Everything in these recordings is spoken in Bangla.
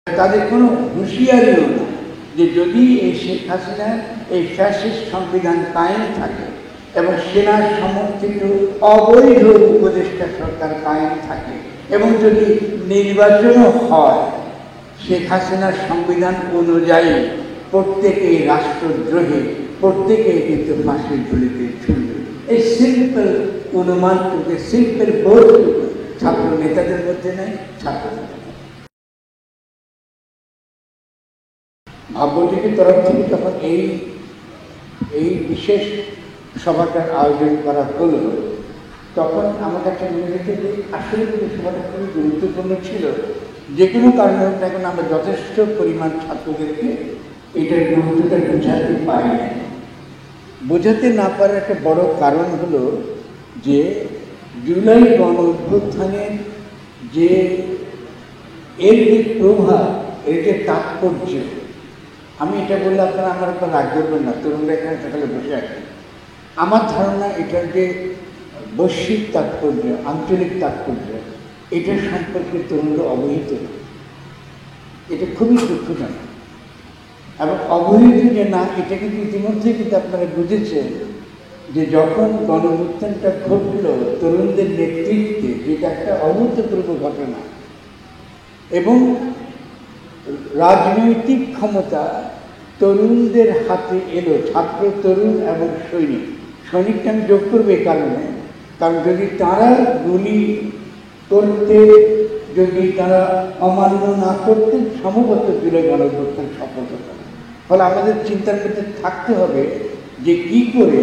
তাদের কোনো হুঁশিয়ারিও না যে যদি এই শেখ হাসিনার এই ফ্যাসিস্ট সংবিধান কায়েম থাকে এবং সেনার সমর্থিত অবৈধ উপদেষ্টা সরকার কায়েম থাকে এবং যদি নির্বাচনও হয়, শেখ হাসিনার সংবিধান অনুযায়ী প্রত্যেকে রাষ্ট্রদ্রোহী, প্রত্যেকে কিন্তু ফাঁসির ঝুলিতে ঝুলবে। এই সিম্পল অনুমানটুকু, সিম্পল বোধটুকু ছাত্র নেতাদের মধ্যে নেই, ছাত্র ভাবটিকের তরফ থেকে যখন এই বিশেষ সভাটার আয়োজন করা হলো, তখন আমার কাছে মনে হয়েছে যে আসলে কিন্তু সভাটা খুবই গুরুত্বপূর্ণ ছিল। যে কোনো কারণে হোক না কেন আমরা যথেষ্ট পরিমাণ ছাত্রদেরকে এটার গুরুত্বটা বোঝাতে পারি না। বোঝাতে না পারার একটা বড় কারণ হলো যে জুলাই গণ অভ্যুত্থানের যে এর যে প্রভাব, এর যে তাৎপর্য, আমি এটা বললে আপনারা আমার উপর রাগ করবেন না, তরুণরা এখানে সকালে বসে আছেন। আমার ধারণা এটার যে বৈশ্বিক তাৎপর্য, আঞ্চলিক তাৎপর্য, এটার সম্পর্কে তরুণরা অবহিত। এটা খুবই দুঃখজনক এবং অবহিত যে না, এটা কিন্তু ইতিমধ্যে কিন্তু আপনারা বুঝেছেন যে যখন গণঅভ্যুত্থানটা ঘটল তরুণদের নেতৃত্বে, যেটা একটা অভূতপূর্ব ঘটনা, এবং রাজনৈতিক ক্ষমতা তরুণদের হাতে এলো, ছাত্র, তরুণ এবং সৈনিক। সৈনিককে আমি যোগ করবো এই কারণে, কারণ যদি তারা গুলি করতে, যদি তারা অমান্য না করতেন, সম্ভবত জুলাই গণঅভ্যুত্থান সফল হতো না। ফলে আমাদের চিন্তার মধ্যে থাকতে হবে যে কি করে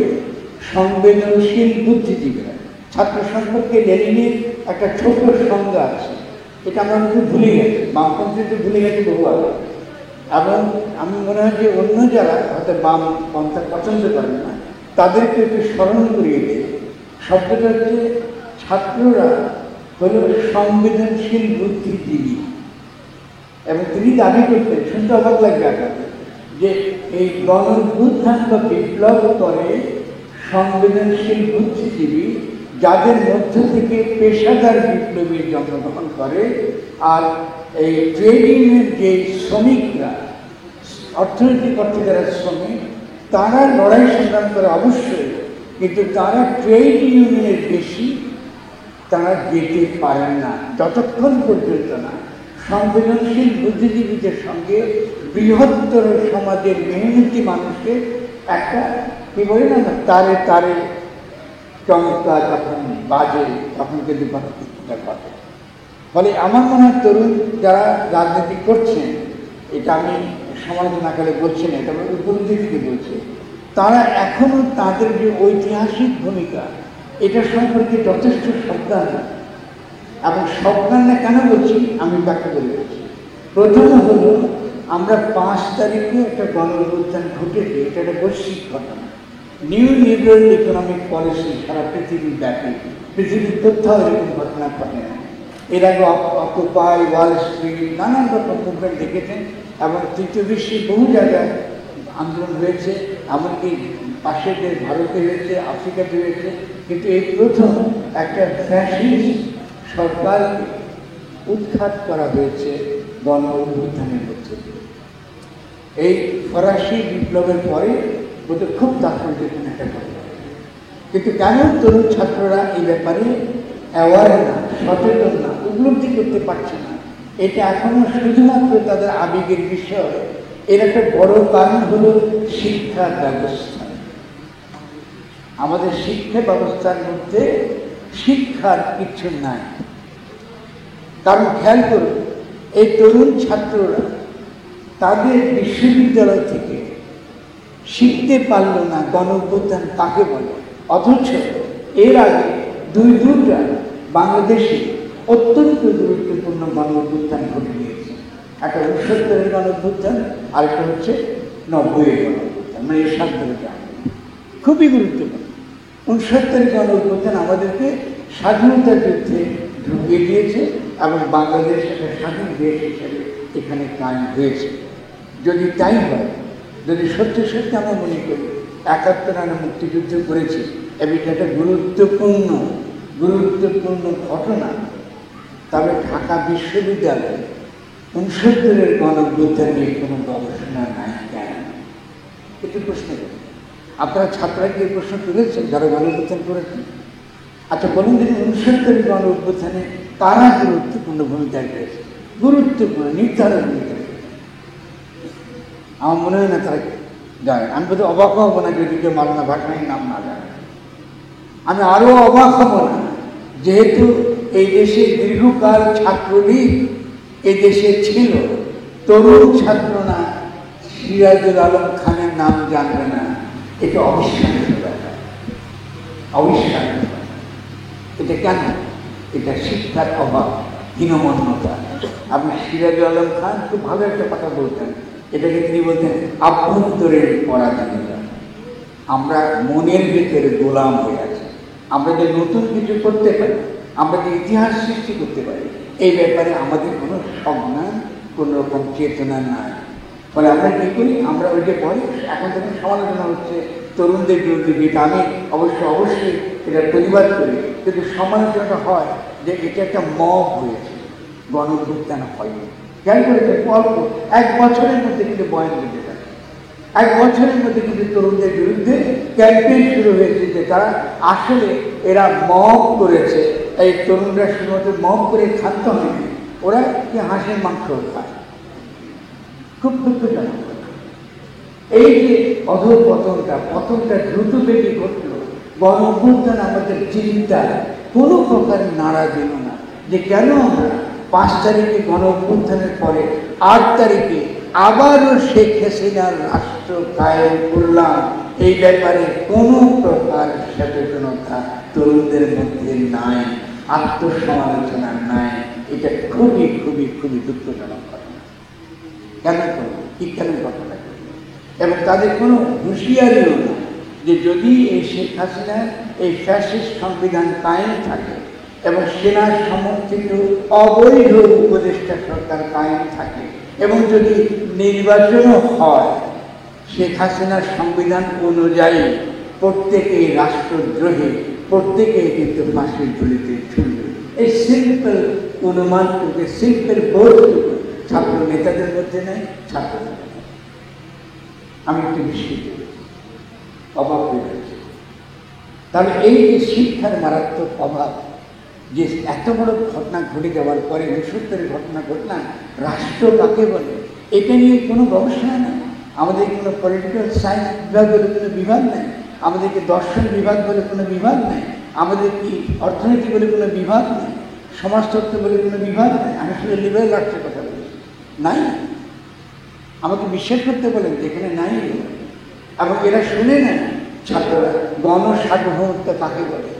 সংবেদনশীল বুদ্ধিজীবীরা, ছাত্র সম্পর্কে লেনিনের একটা ছোট সংজ্ঞা আছে, এটা আমরা কিন্তু ভুলে গেছি, বামপন্থী তো ভুলে গেছে বহু আগে। এবং আমি মনে হয় যে অন্য যারা হয়তো বাম পন্থা পছন্দ করেন না, তাদেরকে একটু স্মরণ করিয়ে দেয়। শব্দটা হচ্ছে ছাত্ররা হল সংবেদনশীল বুদ্ধিজীবী, এবং তিনি দাবি করতেন, শুনতে অবাক লাগবে আপনাদের, যে এই গণঅভ্যুত্থান বা বিপ্লব করে সংবেদনশীল বুদ্ধিজীবী, যাদের মধ্য থেকে পেশাদার বিপ্লবীর জন্মগ্রহণ করে, আর এই ট্রেড ইউনিয়নের যে শ্রমিকরা, অর্থনৈতিক অর্থে যারা শ্রমিক, তারা লড়াই সংগ্রাম করে অবশ্যই, কিন্তু তারা ট্রেড ইউনিয়নের বেশি তারা যেতে পারেন না যতক্ষণ পর্যন্ত না সংবেদনশীল বুদ্ধিজীবীদের সঙ্গে বৃহত্তর সমাজের মেহনতি মানুষকে একটা কি বলে না, তারে তারে চমৎকার যখন বাজে, তখন কিন্তু গণতন্ত্রটা বাজে। ফলে আমার মনে হয় তরুণ যারা রাজনীতি করছেন, এটা আমি সমালোচনা করে বলছি না, এটা উপলব্ধি থেকে বলছি, তারা এখনও তাদের যে ঐতিহাসিক ভূমিকা, এটা সম্পর্কে যথেষ্ট সাবধান। এবং সাবধান না কেন বলছি আমি ব্যাখ্যা করে বলছি। প্রথম হলো, আমরা 5 তারিখে একটা গণঅভ্যুত্থান ঘটেছে, এটা একটা বৈশ্বিক ঘটনা। নিউ লিবারেল ইকোনমিক পলিসি সারা পৃথিবী ব্যাপী, পৃথিবীর কোথাও এরকম ঘটনা ঘটে না। এর আগে অকুপাই, ওয়াল স্ট্রিট, নানান রকম মুভমেন্ট দেখেছেন, এবং তৃতীয় বিশ্বে বহু জায়গায় আন্দোলন হয়েছে, এমনকি পাশের দেশ ভারতে হয়েছে, আফ্রিকাতে হয়েছে, কিন্তু এই প্রথম একটা ফ্যাসিস্ট সরকার উৎখাত করা হয়েছে গণ অভ্যুত্থানের মধ্যে। এই ফরাসি বিপ্লবের পরে বোধহয় খুব তাৎপর্যপূর্ণ একটা ঘটনা। কিন্তু কেন তরুণ ছাত্ররা এই ব্যাপারে অ্যাওয়ার না, সচেতন না, উপলব্ধি করতে পারছে না? এটা এখনো শুধুমাত্র তাদের আবেগের বিষয়। এর একটা বড় কারণ হলো শিক্ষা ব্যবস্থা। আমাদের শিক্ষা ব্যবস্থার মধ্যে শিক্ষার কিছু নাই। কারণ খেয়াল করুন, এই তরুণ ছাত্ররা তাদের বিশ্ববিদ্যালয় থেকে শিখতে পারল না গণঅভ্যুত্থান কাকে বলে, অথচ এর আগে দুইটা বাংলাদেশে অত্যন্ত গুরুত্বপূর্ণ গণঅভ্যুত্থান ঘটে গিয়েছে। একটা 69-এর গণঅভ্যুত্থান, আরেকটা হচ্ছে 90-এর গণঅভ্যুত্থান, মানে এর সাথে খুবই গুরুত্বপূর্ণ। 69-এর গণঅভ্যুত্থান আমাদেরকে স্বাধীনতা যুদ্ধে ঢুকিয়ে দিয়েছে এবং বাংলাদেশ একটা স্বাধীন দেশ হিসেবে এখানে কায়েম হয়েছে। যদি তাই হয়, যদি সত্যি সত্যি আমরা মনে করি 71 রানে মুক্তিযুদ্ধ করেছি এবং এটা একটা গুরুত্বপূর্ণ ঘটনা, তবে ঢাকা বিশ্ববিদ্যালয় 69-এর গণঅভ্যুত্থান নিয়ে কোনো গবেষণা নাই কেন? একটু প্রশ্ন করি। আপনারা ছাত্ররা কি প্রশ্ন তুলেছেন যারা গণঅভ্যুত্থান করেছেন? আচ্ছা বলুন দেখুন, 69-এর গণঅভ্যুত্থানে কারা গুরুত্বপূর্ণ ভূমিকা রেখেছে? গুরুত্বপূর্ণ নির্ধারণ ভূমিকা রেখেছে। আমার মনে হয় না তারা জানে। আমি বোধহয় অবাক হব না যদি কেউ মাওলানা ভাসানীর নাম না জানে। আমি আরো অবাক হব না যেহেতু এই দেশে দীর্ঘকাল ছাত্রলীগ এই দেশে ছিল, তরুণ ছাত্র না সিরাজুল আলম খানের নাম জানবে না, এটা অবিশ্বাস্য ব্যাপার, অবিশ্বাস্য। এটা কেন? এটা শিক্ষার অভাব, হীনমন্যতা। আপনি সিরাজুল আলম খান খুব ভালো একটা কথা বলতেন, এটাকে তিনি বলতেন আভ্যন্তরের পরাধীনতা। আমরা মনের ভিতরে গোলাম হয়ে আছি। আমরা যে নতুন কিছু করতে পারি, আমরা যে ইতিহাস সৃষ্টি করতে পারি, এই ব্যাপারে আমাদের কোনো সজ্ঞান, কোনো রকম চেতনা নাই। ফলে আমরা কী করি? আমরা ওই যে বলি এখন থেকে সমালোচনা হচ্ছে তরুণদের বিরুদ্ধে, যেটা আমি অবশ্যই এটা প্রতিবাদ করি, কিন্তু সমালোচনাটা হয় যে এটা একটা মব হয়েছে, গণঅভ্যুত্থান হয়নি। খেয়াল করেছে অল্প 1 বছরের মধ্যে কিন্তু বয়ান দিতে থাকে, 1 বছরের মধ্যে কিন্তু তরুণদের বিরুদ্ধে ক্যাম্পেইন শুরু হয়েছে যে তারা আসলে এরা মব করেছে। এই তরুণরা শুধুমাত্র মব করে ক্ষান্ত হয়নি, ওরা কি হাঁসের মাংস খায়। খুব দুঃখজনক। এই যে পতনটা দ্রুত বেগে ঘটল, গণঅভ্যুত্থান আমাদের চিন্তায় কোনো প্রকার নাড়া দিল না যে কেন আমরা 5 তারিখে গণঅভ্যুত্থানের পরে 8 তারিখে আবারও শেখ হাসিনার রাষ্ট্র কায়েম করলাম। এই ব্যাপারে কোনো প্রকার সচেতনতা তরুণদের মধ্যে নাই, আত্মসমালোচনা নাই। এটা খুবই খুবই খুবই দুঃখজনক ঘটনা। কেন করবো? কি কেন ঘটনা করবো? এবং তাদের কোনো হুঁশিয়ারিও না যে যদি এই শেখ হাসিনার এই ফ্যাসিস্ট সংবিধান কায়েম থাকে এবং সেনা সমর্থিত অবৈধ উপদেষ্টা সরকার কায়েম থাকে এবং যদি নির্বাচনও হয়, শেখ হাসিনার সংবিধান অনুযায়ী প্রত্যেকেই রাষ্ট্রদ্রোহী, প্রত্যেকেই কিন্তু ফাঁসির ঝুলিতে ঝুলবে। এই সিম্পল অনুমানটুকু, সিম্পল বোধটুকু ছাত্র নেতাদের মধ্যে নেই, ছাত্র আমি একটু বিস্মিত অভাব হয়ে গেছে। তাহলে এই যে শিক্ষার মারাত্মক অভাব, যে এত বড় ঘটনা ঘটে যাওয়ার পরে 69-এর ঘটনা ঘটনা, রাষ্ট্র কাকে বলে এটা নিয়ে কোনো গবেষণা নেই। আমাদের কোনো পলিটিক্যাল সায়েন্স বিভাগ বলে কোনো বিভাগ নেই, আমাদেরকে দর্শন বিভাগ বলে কোনো বিভাগ নেই, আমাদের কি অর্থনীতি বলে কোনো বিভাগ নেই, সমাজতত্ত্ব বলে কোনো বিভাগ নেই। আমি শুধু লিবারেল আর্টসের কথা বলছি, নাই। আমাকে বিশ্বাস করতে বলেন যেখানে নাই, এবং এরা শুনে নেন ছাত্ররা গণসার্বভৌমত্ব কাকে বলে,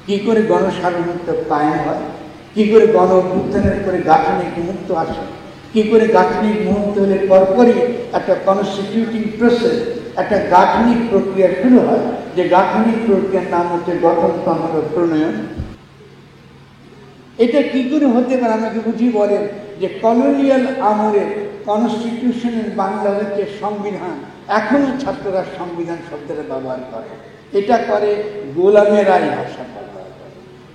কী করে গণসার্বভৌমত্ব কায়েম হয়, কী করে গণঅভ্যুত্থানের করে গাঠনিক মুহূর্ত আসে, কী করে গাঠনিক মুহূর্ত হলে পরপরই একটা কনস্টিটিউটিং প্রসেস, একটা গাঠনিক প্রক্রিয়া শুরু হয়, যে গাঠনিক প্রক্রিয়ার নাম হচ্ছে গঠনতন্ত্র প্রণয়ন। এটা কী করে হতে পারে আমাকে বুঝিয়ে বলেন যে কলোনিয়াল আমলের কনস্টিটিউশনের বাংলা হচ্ছে সংবিধান, এখনও ছাত্ররা সংবিধান শব্দটা ব্যবহার করে। এটা করে গোলামেরাই ভাষা ব্যবহার করে,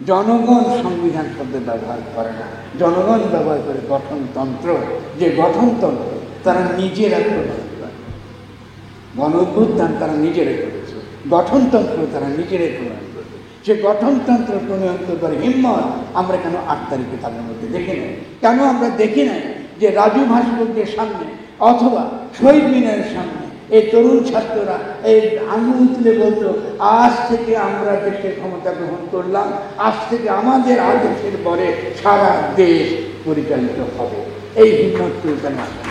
জনগণ সংবিধান শব্দ ব্যবহার করে না, জনগণ ব্যবহার করে গঠনতন্ত্র। যে গঠনতন্ত্র তারা নিজেরা প্রণয়ন করে, গণঅভ্যুত্থান তারা নিজেরাই করেছে, গঠনতন্ত্র তারা নিজেরাই প্রণয়ন করে। সে গঠনতন্ত্র প্রণয়ন করবার হিম্মত আমরা কেন 8 তারিখে তাদের মধ্যে দেখি নাই? কেন আমরা দেখি নাই যে রাজু ভাস্কর্যের সামনে অথবা শহীদ মিনারের সামনে এই তরুণ ছাত্ররা এই আঙুল তুলে বলতো, আজ থেকে আমরা দেশের ক্ষমতা গ্রহণ করলাম, আজ থেকে আমাদের আদেশের পরে সারা দেশ পরিচালিত হবে। এই হিম্মত কেন আসে?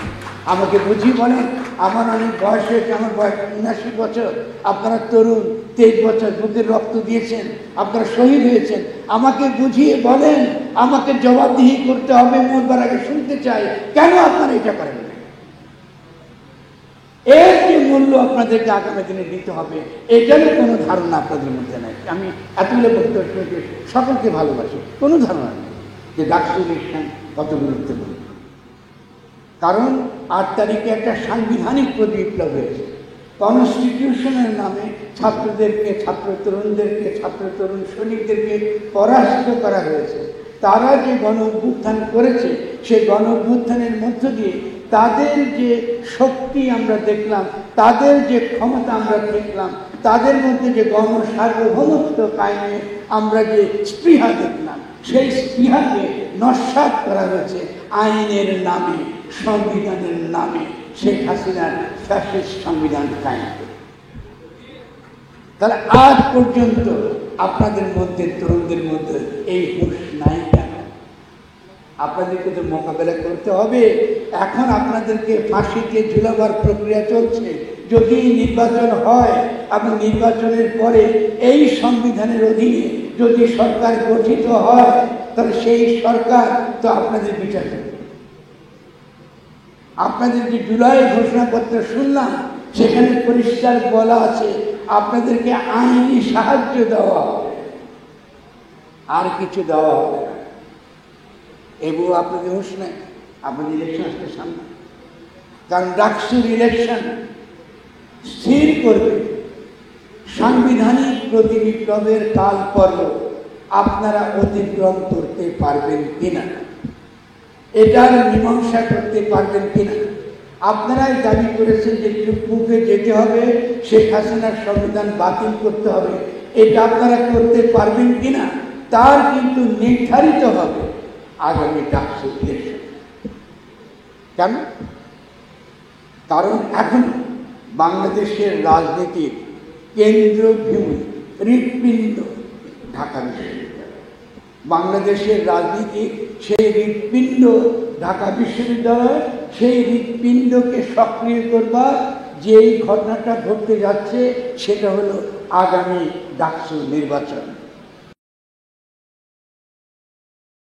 আমাকে বুঝিয়ে বলেন। আমার অনেক বয়স হয়েছে, আমার বয়স 79 বছর, আপনারা তরুণ, 23 বছর, বুকের রক্ত দিয়েছেন, আপনারা শহীদ হয়েছেন। আমাকে বুঝিয়ে বলেন, আমাকে জবাবদিহি করতে হবে, মরবার আগে শুনতে চাই, কেন আপনারা এটা করেন না? এর যে মূল্য আপনাদেরকে আগামী দিনে দিতে হবে, এটারই কোনো ধারণা আপনাদের মধ্যে নেই। আমি এতগুলো বক্তব্য শুনেছি, সকলকে ভালোবাসি, কোনো ধারণা নেই যে ডাকসু ইলেকশন কত গুরুত্বপূর্ণ। কারণ 8 তারিখে একটা সাংবিধানিক বিপ্লব হয়েছে, কনস্টিটিউশনের নামে ছাত্রদেরকে, ছাত্র তরুণদেরকে, ছাত্র তরুণ সৈনিকদেরকে পরাস্ত করা হয়েছে। তারা যে গণ অভ্যুত্থান করেছে, সেই গণ অভ্যুত্থানের মধ্য দিয়ে তাদের যে শক্তি আমরা দেখলাম, তাদের যে ক্ষমতা আমরা দেখলাম, তাদের মধ্যে যে গণ সার্বভৌমত্ব কায়েমে আমরা যে স্পৃহা দেখলাম, সেই স্পৃহাকে নস্যাৎ করা হয়েছে আইনের নামে, সংবিধানের নামে। শেখ হাসিনার ফ্যাসিস্ট সংবিধান কায়েম। তাহলে আজ পর্যন্ত আপনাদের মধ্যে, তরুণদের মধ্যে এই হুঁশ নাই কেন? আপনাদেরকে তো মোকাবেলা করতে হবে। এখন আপনাদেরকে ফাঁসিতে ঝুলাবার প্রক্রিয়া চলছে। যদি নির্বাচন হয় এবং নির্বাচনের পরে এই সংবিধানের অধীনে যদি সরকার গঠিত হয়, তাহলে সেই সরকার তো আপনাদের বিচার করবে। আপনাদের যে জুলাই ঘোষণাপত্র শুনলাম, সেখানে পরিষ্কার বলা আছে আপনাদেরকে আইনি সাহায্য দেওয়া হবে, আর কিছু দেওয়া হবে না। এবং আপনাদের হুঁশ নেই, আপনাদের ইলেকশন আসতে সামনে। কারণ ডাকসুর ইলেকশন স্থির করবে সাংবিধানিক প্রতিবিপ্লবের কাল পর্ব আপনারা অতিক্রম করতে পারবেন কিনা, এটার মীমাংসা করতে পারবেন কিনা। আপনারাই দাবি করেছেন যে চুপমুখে যেতে হবে, শেখ হাসিনার সংবিধান বাতিল করতে হবে। এটা আপনারা করতে পারবেন কিনা তার কিন্তু নির্ধারিত হবে আগামী ডাকসু ইলেকশন। কেন? কারণ এখন বাংলাদেশের রাজনীতির কেন্দ্রবিন্দু, হৃৎপিণ্ড ঢাকা বিশ্ববিদ্যালয়। বাংলাদেশের রাজনীতির সেই হৃৎপিণ্ড ঢাকা বিশ্ববিদ্যালয়। সেই হৃৎপিণ্ডকে সক্রিয় করবার যেই ঘটনাটা ঘটতে যাচ্ছে, সেটা হলো আগামী ডাকসু নির্বাচন।